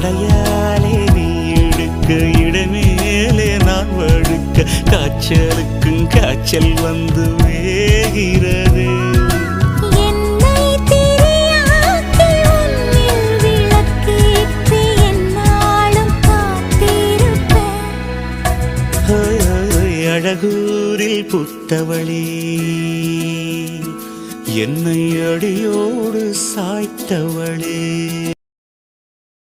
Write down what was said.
சடையாலே நீ எடுக்க இடமேலே நான் வழுக்க காய்ச்சலுக்கும் காய்ச்சல் வந்து வேகிறது அழகூரில் புத்தவளே என்னை அடியோடு சாய்த்தவளே.